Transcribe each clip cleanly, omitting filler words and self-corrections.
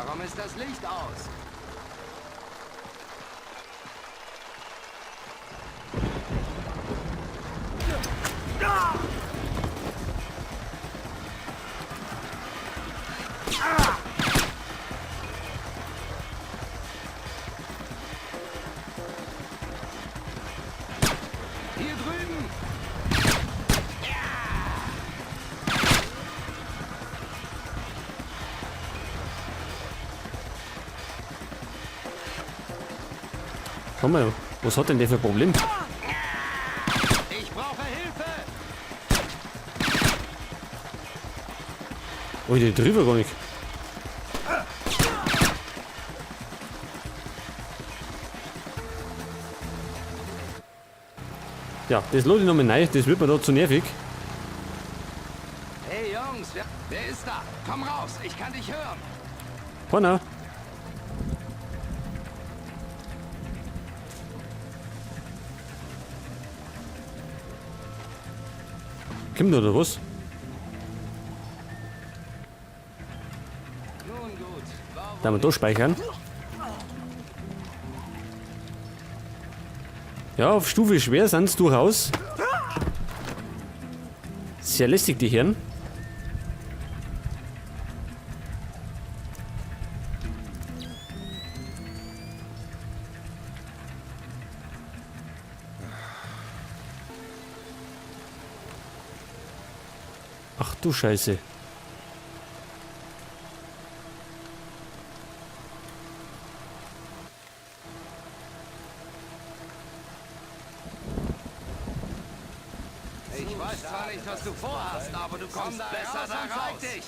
Warum ist das Licht aus? Hier drüben! Komm mal, was hat denn der für ein Problem? Ich brauche Hilfe! Oh, die drüber gar nicht. Ja, das lade ich nochmal rein, das wird mir da zu nervig. Hey Jungs, wer ist da? Komm raus, ich kann dich hören. Keiner. Kommt oder was? Nun gut, warum Da wir da speichern. Ja, auf Stufe schwer sind es durchaus. Sehr lästig, die Herren. Ach du Scheiße. Ich weiß zwar nicht, was du vorhast, aber du kommst besser da raus. Dich.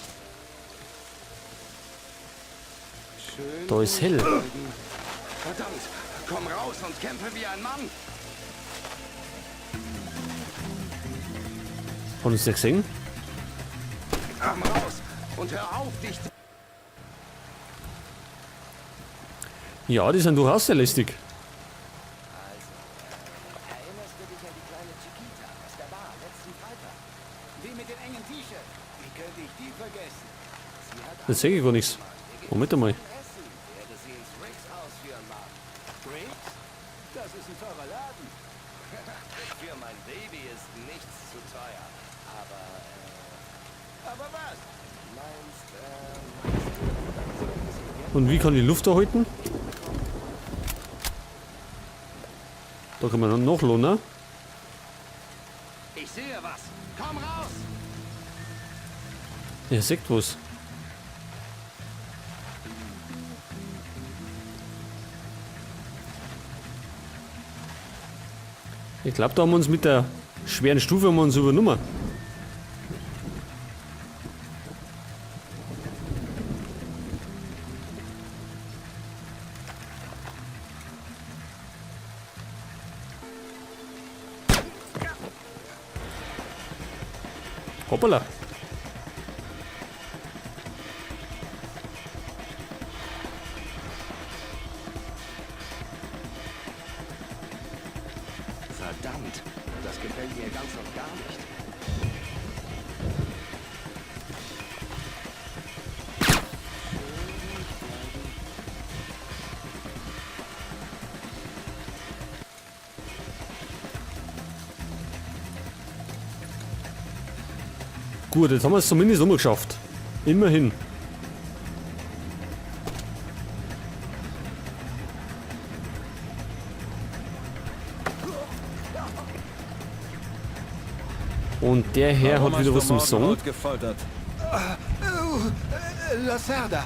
Schön. Da ist hell. Verdammt, komm raus und kämpfe wie ein Mann. Hat uns der gesehen? Komm raus und hör auf, dich zu... Ja, die sind durchaus sehr lästig. Erinnerst du dich an die kleine Chiquita aus der Bar letzten Freitag? Die mit dem engen T-Shirt. Wie könnte ich die vergessen? Sie hat Das sehe ich gar nichts. Moment einmal. Essen, werde sie ins Riggs Haus führen mag. Riggs? Das ist ein teurer Laden. Für mein Baby ist nichts zu teuer. Aber was? Meinst du, Und wie kann die Luft erhalten? Da kann man dann nachladen. ich sehe was. Komm raus! Ihr seht was. Ich glaube, da haben wir uns mit der schweren Stufe haben wir uns übernommen. Hoppala. Verdammt, das gefällt mir ganz und gar nicht. Gut, jetzt haben wir es zumindest umgeschafft. Immerhin. Und der Herr hat wieder was zum Song. Gefoltert. Lacerda.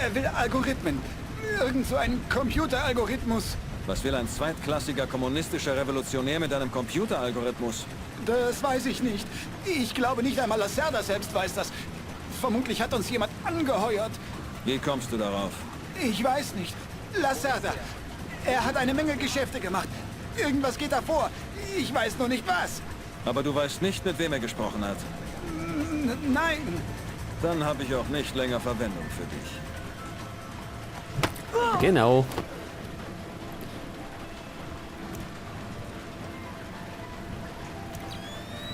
Er will Algorithmen. Irgend so ein Computeralgorithmus. Was will ein zweitklassiger kommunistischer Revolutionär mit einem Computeralgorithmus? Das weiß ich nicht. Ich glaube nicht einmal Lacerda selbst weiß das. Vermutlich hat uns jemand angeheuert. Wie kommst du darauf? Ich weiß nicht. Lacerda. Er hat eine Menge Geschäfte gemacht. Irgendwas geht da vor. Ich weiß nur nicht was. Aber du weißt nicht, mit wem er gesprochen hat. Nein. Dann habe ich auch nicht länger Verwendung für dich. Genau.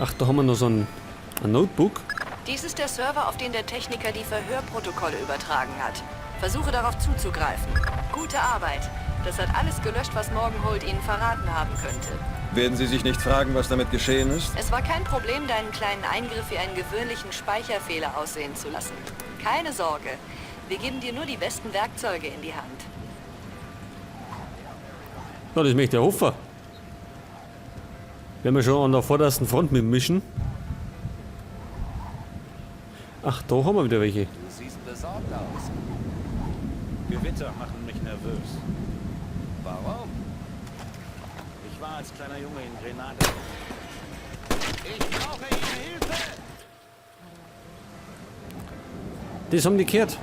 Ach, da haben wir noch so ein Notebook. Dies ist der Server, auf den der Techniker die Verhörprotokolle übertragen hat. Versuche darauf zuzugreifen. Gute Arbeit. Das hat alles gelöscht, was Morgenhold Ihnen verraten haben könnte. Werden Sie sich nicht fragen, was damit geschehen ist? Es war kein Problem, deinen kleinen Eingriff wie einen gewöhnlichen Speicherfehler aussehen zu lassen. Keine Sorge. Wir geben dir nur die besten Werkzeuge in die Hand. Ja, das möchte ich hoffen. Wenn wir schon an der vordersten Front mitmischen. Ach, da haben wir wieder welche. Du siehst besorgt aus. Gewitter machen mich nervös. Warum? Ich war als kleiner Junge in Grenada. Ich brauche Ihre Hilfe! Das haben die gehört.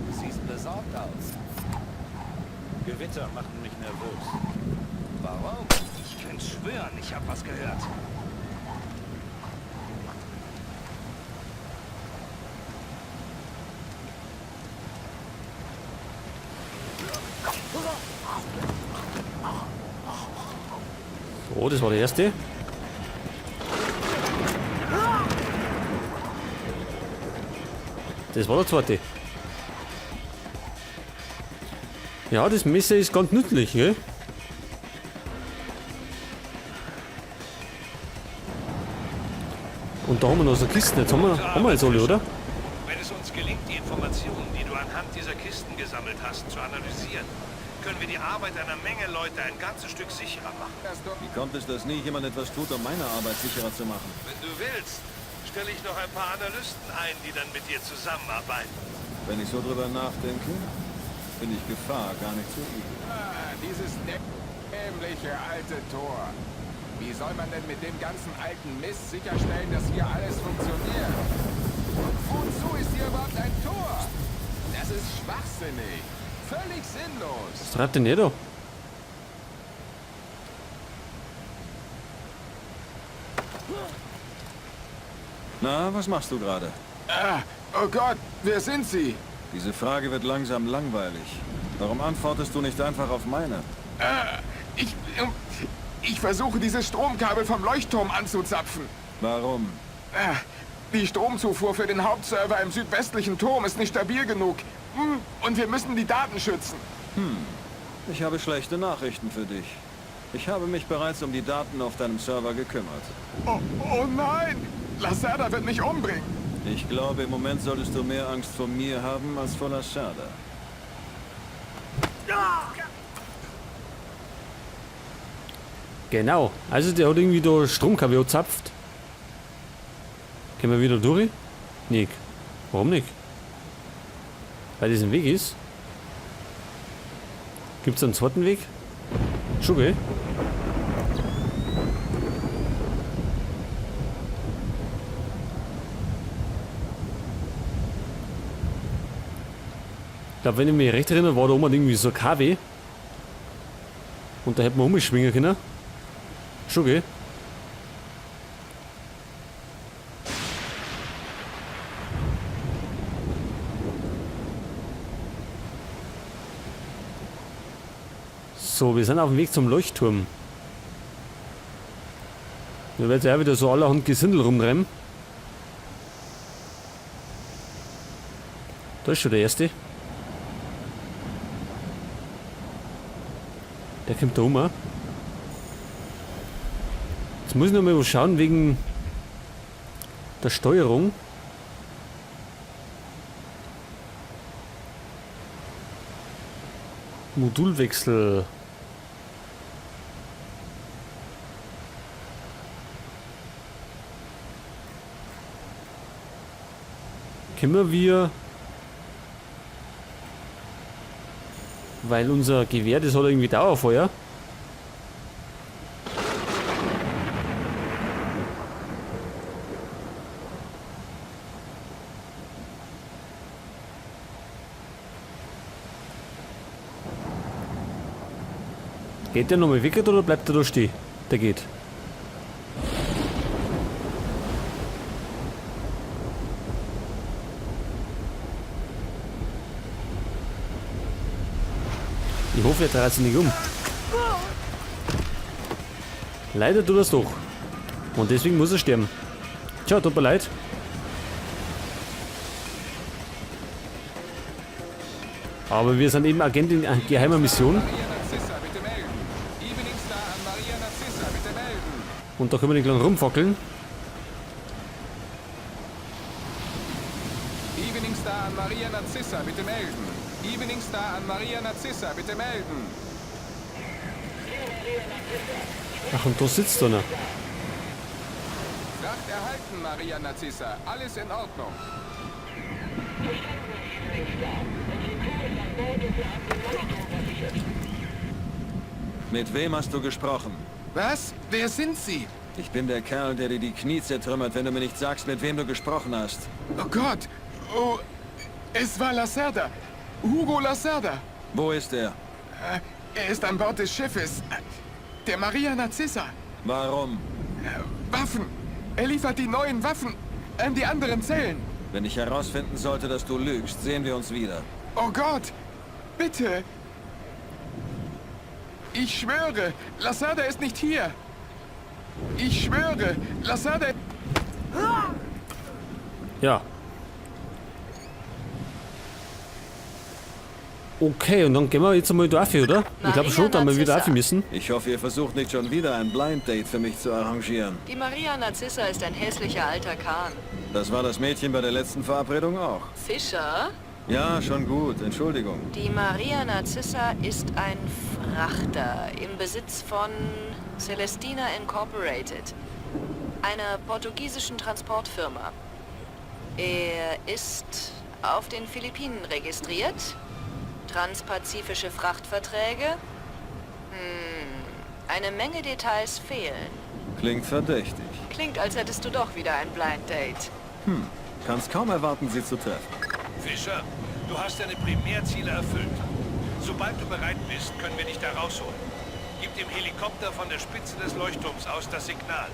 Du siehst besorgt aus. Gewitter machen mich nervös. Warum? Ich könnte schwören, ich habe was gehört. So, das war der erste. Das war der zweite. Ja, das Messer ist ganz nützlich, gell? Und da haben wir noch so Kisten. Jetzt haben wir jetzt alle, oder? Wenn es uns gelingt, die Informationen, die du anhand dieser Kisten gesammelt hast, zu analysieren, können wir die Arbeit einer Menge Leute ein ganzes Stück sicherer machen. Wie kommt es, dass nie jemand etwas tut, um meine Arbeit sicherer zu machen? Wenn du willst, stelle ich noch ein paar Analysten ein, die dann mit dir zusammenarbeiten. Wenn ich so drüber nachdenke, finde ich Gefahr gar nicht so übel. Dieses dämliche alte Tor. Wie soll man denn mit dem ganzen alten Mist sicherstellen, dass hier alles funktioniert? Und wozu ist hier überhaupt ein Tor? Das ist schwachsinnig. Völlig sinnlos. Was treibt denn der da? Na, was machst du gerade? Oh Gott, wer sind Sie? Diese Frage wird langsam langweilig. Warum antwortest du nicht einfach auf meine? Ich versuche, dieses Stromkabel vom Leuchtturm anzuzapfen. Warum? Die Stromzufuhr für den Hauptserver im südwestlichen Turm ist nicht stabil genug. Und wir müssen die Daten schützen. Ich habe schlechte Nachrichten für dich. Ich habe mich bereits um die Daten auf deinem Server gekümmert. Oh nein! Lacerda wird mich umbringen. Ich glaube, im Moment solltest du mehr Angst vor mir haben als vor Lacerda. Genau. Also der hat irgendwie da Stromkabel gezapft. Können wir wieder durch? Nicht. Warum nicht? Weil das ein Weg ist. Gibt es einen zweiten Weg? Schon, gell? Ich glaube, wenn ich mich recht erinnere, war da oben irgendwie so ein KW. Und da hätten wir umschwingen können. Schon, gell? So, wir sind auf dem Weg zum Leuchtturm. Da wird ja wieder so allerhand Gesindel rumrennen. Da ist schon der erste. Der kommt da rum. Jetzt muss ich noch mal schauen wegen der Steuerung. Modulwechsel. Können wir, weil unser Gewehr, das hat irgendwie Dauerfeuer. Geht der nochmal weg oder bleibt er da stehen? Der geht. Ich hoffe, er dreht sich nicht um. Leider tut er es doch. Und deswegen muss er sterben. Tja, tut mir leid. Aber wir sind eben Agent in geheimer Mission. Maria Narcissa, bitte melden. Evening Star an Maria Narcissa, bitte melden. Und da können wir nicht lang rumfackeln. Evening Star an Maria Narcissa, bitte melden. Evening Star an Maria Narcissa, bitte melden. Ach, und da sitzt einer. Fracht erhalten, Maria Narcissa. Alles in Ordnung. Mit wem hast du gesprochen? Was? Wer sind Sie? Ich bin der Kerl, der dir die Knie zertrümmert, wenn du mir nicht sagst, mit wem du gesprochen hast. Oh Gott. Oh, es war Lacerda. Hugo Lacerda. Wo ist er? Er ist an Bord des Schiffes. Der Maria Narcissa. Warum? Waffen. Er liefert die neuen Waffen an die anderen Zellen. Wenn ich herausfinden sollte, dass du lügst, sehen wir uns wieder. Oh Gott. Bitte. Ich schwöre, Lacerda ist nicht hier. Ich schwöre, Lacerda... Ja. Okay, und dann gehen wir jetzt einmal dafür, oder? Ich glaube schon, dass wir wieder dafür müssen. Ich hoffe, ihr versucht nicht schon wieder ein Blind Date für mich zu arrangieren. Die Maria Narcissa ist ein hässlicher alter Kahn. Das war das Mädchen bei der letzten Verabredung auch. Fischer? Ja, schon gut. Entschuldigung. Die Maria Narcissa ist ein Frachter im Besitz von Celestina Incorporated, einer portugiesischen Transportfirma. Er ist auf den Philippinen registriert. Transpazifische Frachtverträge. Eine Menge Details fehlen. Klingt verdächtig. Klingt, als hättest du doch wieder ein Blind Date. Kannst kaum erwarten, sie zu treffen. Fischer, du hast deine Primärziele erfüllt. Sobald du bereit bist, können wir dich da rausholen. Gib dem Helikopter von der Spitze des Leuchtturms aus das Signal.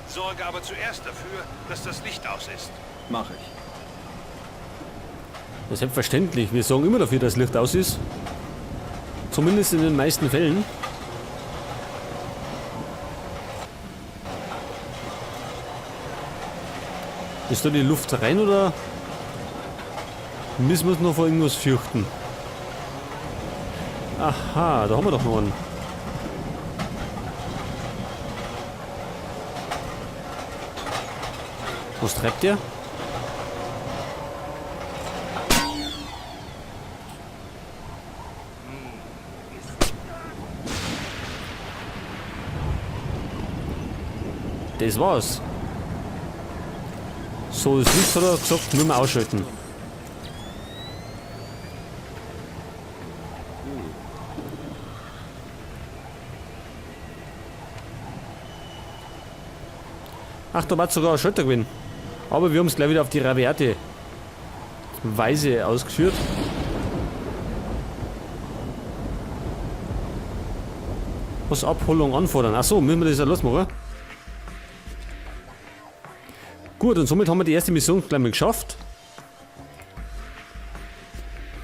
Sorge aber zuerst dafür, dass das Licht aus ist. Mach ich. Ja, selbstverständlich. Wir sorgen immer dafür, dass das Licht aus ist. Zumindest in den meisten Fällen. Ist da die Luft rein oder müssen wir uns noch vor irgendwas fürchten? Aha, da haben wir doch noch einen. Was treibt der? Das war's. So, das Licht hat er gesagt, müssen wir ausschalten. Ach, da war sogar ein Schalter gewesen. Aber wir haben es gleich wieder auf die rabiate Weise ausgeführt. Was Abholung anfordern. Achso, müssen wir das ja losmachen. Gut, und somit haben wir die erste Mission gleich mal geschafft.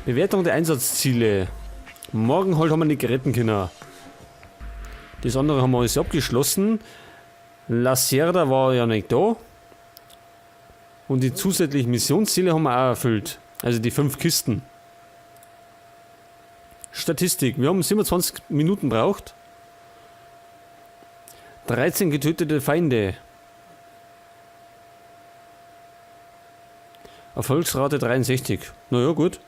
Bewertung der Einsatzziele. Morgen halt haben wir nicht retten können. Das andere haben wir alles abgeschlossen. Lacerda war ja nicht da. Und die zusätzlichen Missionsziele haben wir auch erfüllt. Also die 5 Kisten. Statistik. Wir haben 27 Minuten braucht. 13 getötete Feinde. Erfolgsrate 63. Naja, gut.